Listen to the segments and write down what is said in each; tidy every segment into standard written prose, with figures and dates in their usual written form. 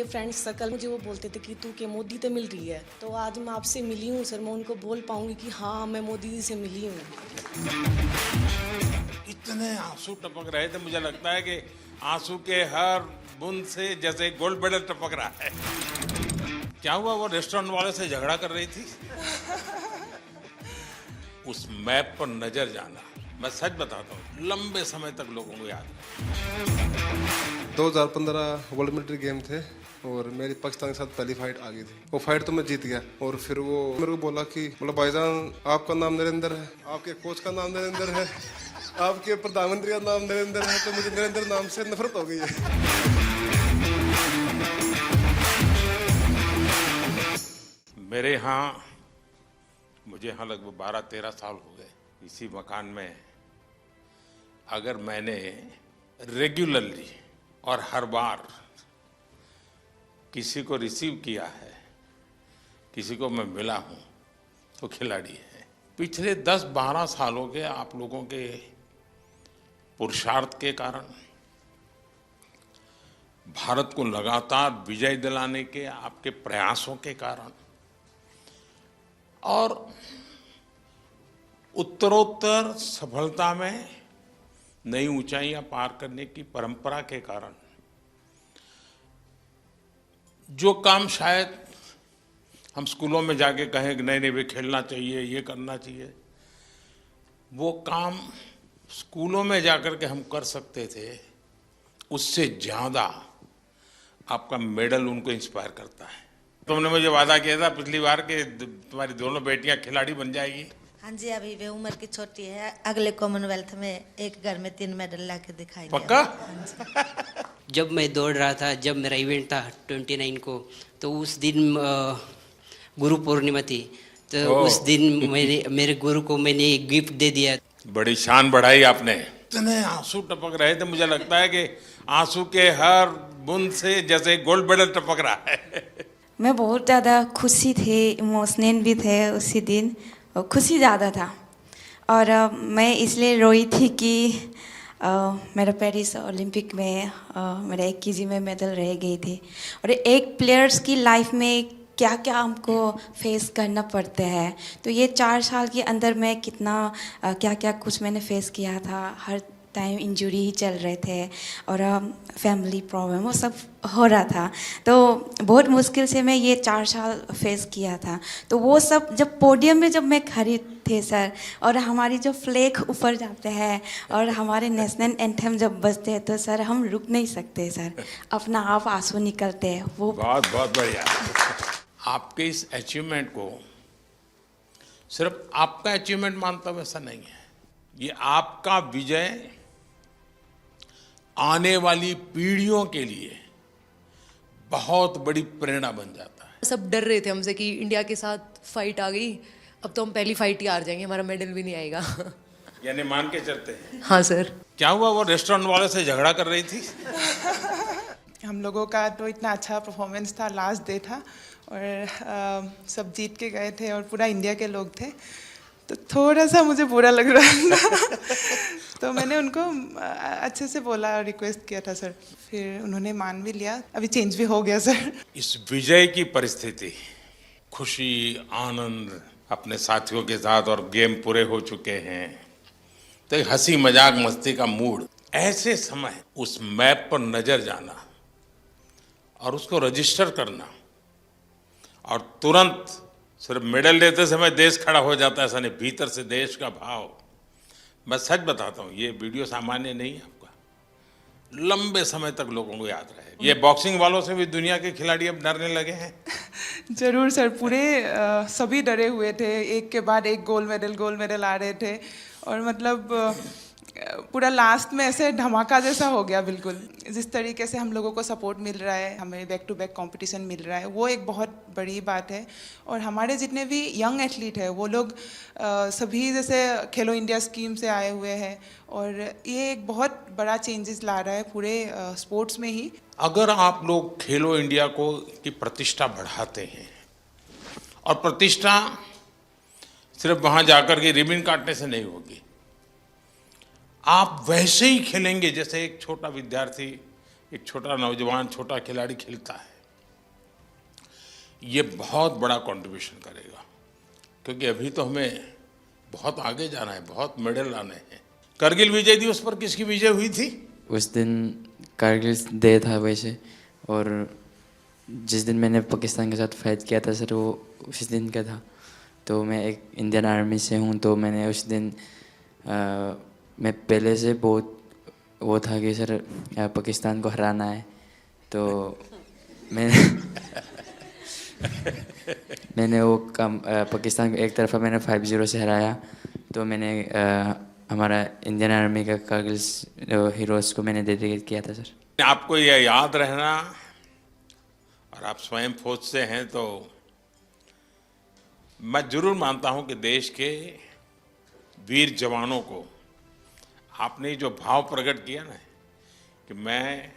Friends circle मुझे वो बोलते थे कि तू के मोदी तो मिल रही है, तो आज मैं आपसे मिली हूँ सर, मैं उनको बोल पाऊंगी कि हाँ मैं मोदी जी से मिली हूँ। इतने आंसू टपक रहे थे, मुझे लगता है कि आंसू के हर बूंद से जैसे गोल्ड मेडल टपक रहा है। क्या हुआ, वो रेस्टोरेंट वाले से झगड़ा कर रही थी? उस मैप पर नजर जाना, मैं सच बताता हूँ, लंबे समय तक लोगों को याद है। 2015 वर्ल्ड मिलिट्री गेम थे और मेरी पाकिस्तान के साथ पहली फाइट आ गई थी। वो फाइट तो मैं जीत गया और फिर वो मेरे को बोला कि मतलब भाईजान आपका नाम नरेंद्र है, आपके कोच का नाम नरेंद्र है, आपके प्रधानमंत्री का नाम नरेंद्र है, तो मुझे नरेंद्र नाम से नफरत हो गई है। मेरे यहाँ, मुझे यहाँ लगभग 12-13 साल हो गए इसी मकान में। अगर मैंने रेगुलरली और हर बार किसी को रिसीव किया है, किसी को मैं मिला हूँ, तो खिलाड़ी है। पिछले 10-12 सालों के आप लोगों के पुरुषार्थ के कारण, भारत को लगातार विजय दिलाने के आपके प्रयासों के कारण और उत्तरोत्तर सफलता में नई ऊंचाइयां पार करने की परंपरा के कारण, जो काम शायद हम स्कूलों में जाके कहें कि नहीं नहीं वे खेलना चाहिए, ये करना चाहिए, वो काम स्कूलों में जाकर के हम कर सकते थे, उससे ज्यादा आपका मेडल उनको इंस्पायर करता है। तुमने मुझे वादा किया था पिछली बार कि तुम्हारी दोनों बेटियां खिलाड़ी बन जाएगी। हाँ जी, अभी वे उम्र की छोटी है, अगले कॉमनवेल्थ में एक घर में 3 मेडल ला के दिखाएंगे। पक्का? हाँ जब मैं दौड़ रहा था, जब मेरा इवेंट था 29 को, तो उस दिन गुरु पूर्णिमा थी, तो उस दिन मेरे गुरु को मैंने एक गिफ्ट दे दिया। बड़ी शान बढ़ाई आपने। इतने आंसू टपक रहे थे, मुझे लगता है कि आंसू के हर बूंद से जैसे गोल्ड मेडल टपक रहा है। मैं बहुत ज़्यादा खुशी थी, इमोशनल भी थे उसी दिन, और खुशी ज़्यादा था। और मैं इसलिए रोई थी कि मेरा पेरिस ओलंपिक में मेरा 1 केजी में मेडल रह गई थी। और एक प्लेयर्स की लाइफ में क्या क्या हमको फेस करना पड़ता है, तो ये 4 साल के अंदर मैं कितना क्या क्या कुछ मैंने फेस किया था। हर टाइम इंजरी ही चल रहे थे और फैमिली प्रॉब्लम वो सब हो रहा था, तो बहुत मुश्किल से मैं ये 4 साल फेस किया था। तो वो सब जब पोडियम में जब मैं खड़ी थी सर, और हमारी जो फ्लैग ऊपर जाते हैं और हमारे नेशनल एंथम जब बजते हैं, तो सर हम रुक नहीं सकते सर, अपना आप आंसू निकलते हैं। वो बहुत बहुत बढ़िया। आपके इस अचीवमेंट को सिर्फ आपका अचीवमेंट मानता हूं, ऐसा नहीं है। ये आपका विजय आने वाली पीढ़ियों के लिए बहुत बड़ी प्रेरणा बन जाता है। सब डर रहे थे हमसे कि इंडिया के साथ फाइट आ गई, अब तो हम पहली फाइट ही हार जाएंगे, हमारा मेडल भी नहीं आएगा। यानी मान के चलते हैं। हाँ सर। क्या हुआ, वो रेस्टोरेंट वाले से झगड़ा कर रही थी? हम लोगों का तो इतना अच्छा परफॉर्मेंस था, लास्ट डे था और सब जीत के गए थे और पूरा इंडिया के लोग थे, तो थोड़ा सा मुझे बुरा लग रहा था। तो मैंने उनको अच्छे से बोला, रिक्वेस्ट किया था सर, फिर उन्होंने मान भी लिया, अभी चेंज भी हो गया सर। इस विजय की परिस्थिति, खुशी, आनंद अपने साथियों के साथ, और गेम पूरे हो चुके हैं, तो एक हंसी मजाक मस्ती का मूड, ऐसे समय उस मैप पर नजर जाना और उसको रजिस्टर करना, और तुरंत सिर्फ मेडल लेते समय देश खड़ा हो जाता है, ऐसा नहीं, भीतर से देश का भाव। मैं सच बताता हूँ, ये वीडियो सामान्य नहीं है, आपका लंबे समय तक लोगों को याद रहे। ये बॉक्सिंग वालों से भी दुनिया के खिलाड़ी अब डरने लगे हैं। जरूर सर, पूरे सभी डरे हुए थे, एक के बाद एक गोल्ड मेडल आ रहे थे, और मतलब पूरा लास्ट में ऐसे धमाका जैसा हो गया बिल्कुल। जिस तरीके से हम लोगों को सपोर्ट मिल रहा है, हमें बैक टू बैक कंपटीशन मिल रहा है, वो एक बहुत बड़ी बात है। और हमारे जितने भी यंग एथलीट हैं, वो लोग सभी जैसे खेलो इंडिया स्कीम से आए हुए हैं, और ये एक बहुत बड़ा चेंजेस ला रहा है पूरे स्पोर्ट्स में ही। अगर आप लोग खेलो इंडिया को की प्रतिष्ठा बढ़ाते हैं, और प्रतिष्ठा सिर्फ वहां जाकर के रिबन काटने से नहीं होगी, आप वैसे ही खेलेंगे जैसे एक छोटा विद्यार्थी, एक छोटा नौजवान, छोटा खिलाड़ी खेलता है। ये बहुत बड़ा कंट्रीब्यूशन करेगा, क्योंकि अभी तो हमें बहुत आगे जाना है, बहुत मेडल लाने हैं। करगिल विजय दिवस पर किसकी विजय हुई थी? उस दिन कारगिल डे था वैसे, और जिस दिन मैंने पाकिस्तान के साथ फाइट किया था सर, वो उस दिन का था। तो मैं एक इंडियन आर्मी से हूँ, तो मैंने उस दिन मैं पहले से बहुत वो था कि सर पाकिस्तान को हराना है। तो मैंने वो काम पाकिस्तान को एक तरफा मैंने 5-0 से हराया। तो मैंने हमारा इंडियन आर्मी का कारगिल हीरोज़ को मैंने डेडिकेट किया था सर। आपको यह याद रहना, और आप स्वयं फौज से हैं, तो मैं जरूर मानता हूं कि देश के वीर जवानों को आपने जो भाव प्रकट किया ना कि मैं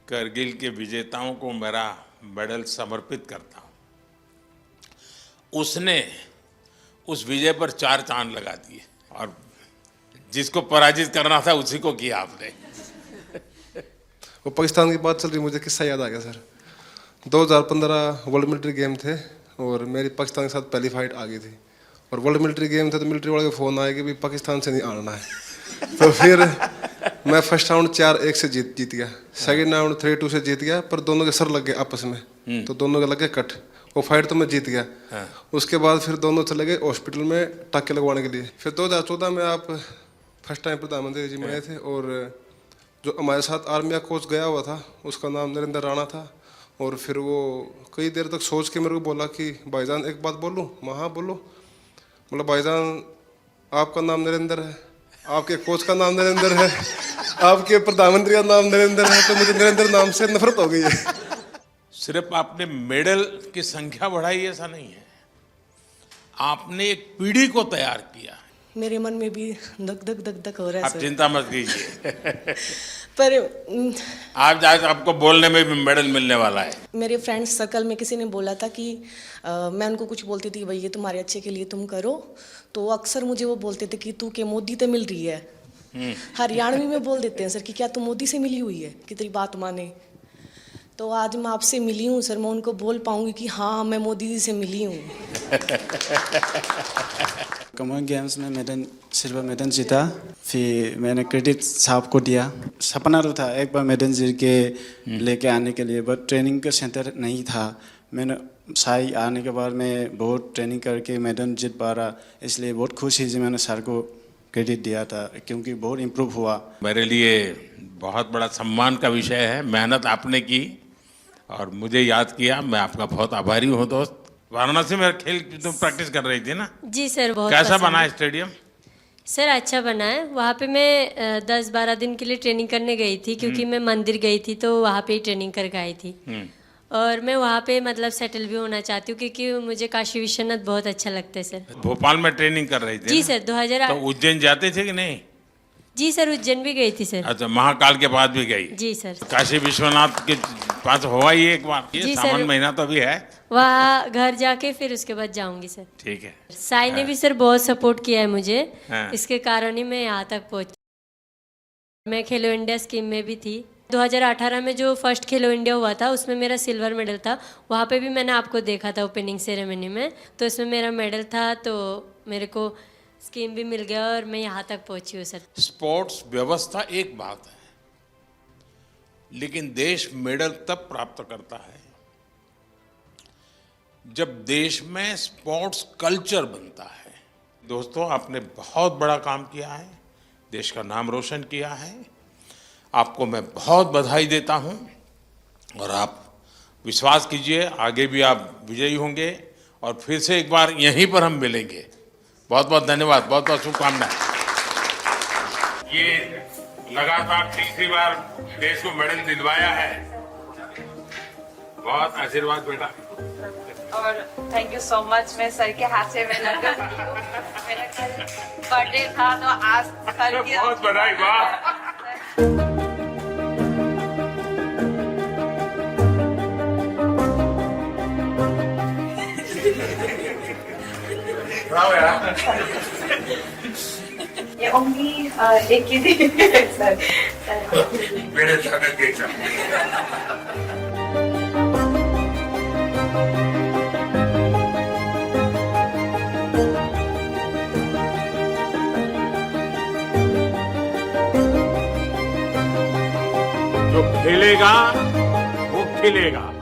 करगिल के विजेताओं को मेरा मेडल समर्पित करता हूं, उसने उस विजय पर 4 चांद लगा दिए, और जिसको पराजित करना था उसी को किया आपने। वो पाकिस्तान की बात चल रही, मुझे किस्सा याद आ गया सर। 2015 वर्ल्ड मिलिट्री गेम थे और मेरी पाकिस्तान के साथ पहली फाइट आ गई थी। और वर्ल्ड मिलिट्री गेम थे तो मिलिट्री वाले का फ़ोन आया कि भी पाकिस्तान से नहीं आना है। तो फिर मैं फर्स्ट राउंड 4-1 से जीत गया, सेकंड राउंड 3-2 से जीत गया, पर दोनों के सर लग गए आपस में, तो दोनों के लगे कट। वो फाइट तो मैं जीत गया। उसके बाद फिर दोनों चले गए हॉस्पिटल में टाँके लगवाने के लिए। फिर 2014 में आप फर्स्ट टाइम प्रधानमंत्री जी में आए थे, और जो हमारे साथ आर्मी का कोच गया हुआ था उसका नाम नरेंद्र राणा था। और फिर वो कई देर तक सोच के मेरे को बोला कि भाईजान एक बात बोलूं? मैं हाँ बोलो। बोला भाईजान आपका नाम नरेंद्र है, आपके कोच का नाम नरेंद्र है, आपके प्रधानमंत्री का नाम नरेंद्र है, तो मुझे नरेंद्र नाम से नफरत हो गई है। सिर्फ आपने मेडल की संख्या बढ़ाई ऐसा नहीं है, आपने एक पीढ़ी को तैयार किया। मेरे मन में भी धक धक धक धक हो रहा है आप सर। चिंता मत कीजिए। पर आप आज आपको बोलने में भी मेडल मिलने वाला है। मेरे फ्रेंड्स सर्कल में किसी ने बोला था कि मैं उनको कुछ बोलती थी, भाई ये तुम्हारे अच्छे के लिए तुम करो, तो अक्सर मुझे वो बोलते थे कि तू के मोदी से मिल रही है। हरियाणवी में बोल देते हैं सर कि क्या तू मोदी से मिली हुई है कि तेरी बात माने। तो आज मैं आपसे मिली हूँ सर, मैं उनको बोल पाऊंगी कि हाँ मैं मोदी जी से मिली हूँ। कॉमन गेम्स में मेडल, सिल्वर मेडल जीता। फिर मैंने क्रेडिट साहब को दिया। सपना तो था एक बार मेडल जीत के लेके आने के लिए, बट ट्रेनिंग का सेंटर नहीं था। मैंने साई आने के बाद मैं बहुत ट्रेनिंग करके मेडल जीत पा रहा, इसलिए बहुत खुशी जी मैंने सर को क्रेडिट दिया था, क्योंकि बहुत इम्प्रूव हुआ। मेरे लिए बहुत बड़ा सम्मान का विषय है। मेहनत आपने की और मुझे याद किया, मैं आपका बहुत आभारी हूँ दोस्त। वाराणसी में खेल तुम प्रैक्टिस कर रही थी ना? जी सर, बहुत कैसा पसंद बना है। है स्टेडियम? सर अच्छा बना है। वहाँ पे मैं 10-12 दिन के लिए ट्रेनिंग करने गई थी, क्योंकि मैं मंदिर गई थी तो वहाँ पे ही ट्रेनिंग करके आई थी। और मैं वहाँ पे मतलब सेटल भी होना चाहती हूँ, क्योंकि मुझे काशी विश्वनाथ बहुत अच्छा लगता है सर। भोपाल में ट्रेनिंग कर रही थी जी ना? सर, 2000। तो उज्जैन जाते थे कि नहीं? जी सर, उज्जैन भी गई थी सर। अच्छा, महाकाल के बाद भी गई? जी सर। काशी विश्वनाथ के पास हुआ ही एक बार? ये जी सावन सर। महीना तो अभी है। वहाँ घर जाके फिर उसके बाद जाऊंगी सर। ठीक है। साई ने भी सर बहुत सपोर्ट किया है मुझे, हाँ। इसके कारण ही मैं यहाँ तक पहुँची। मैं खेलो इंडिया स्कीम में भी थी। 2018 में जो फर्स्ट खेलो इंडिया हुआ था उसमें मेरा सिल्वर मेडल था। वहाँ पे भी मैंने आपको देखा था ओपनिंग सेरेमनी में, तो इसमें मेरा मेडल था, तो मेरे को स्कीम भी मिल गया और मैं यहाँ तक पहुँची हूँ सर। स्पोर्ट्स व्यवस्था एक बात है, लेकिन देश मेडल तब प्राप्त करता है जब देश में स्पोर्ट्स कल्चर बनता है। दोस्तों, आपने बहुत बड़ा काम किया है, देश का नाम रोशन किया है। आपको मैं बहुत बधाई देता हूं, और आप विश्वास कीजिए आगे भी आप विजयी होंगे, और फिर से एक बार यहीं पर हम मिलेंगे। बहुत बहुत धन्यवाद, बहुत बहुत शुभकामनाएं। ये लगातार तीसरी बार देश को मेडल दिलवाया है। बहुत आशीर्वाद बेटा। और थैंक यू सो मच। मैं सर के हाथ से मेडल कर दी हूँ। मेरा कल बर्थडे था तो आज सर की बहुत बधाई। वाह। ब्रावो यार। ये ओनली एक ही थी सर। मेरे साथ जो खेलेगा वो खिलेगा।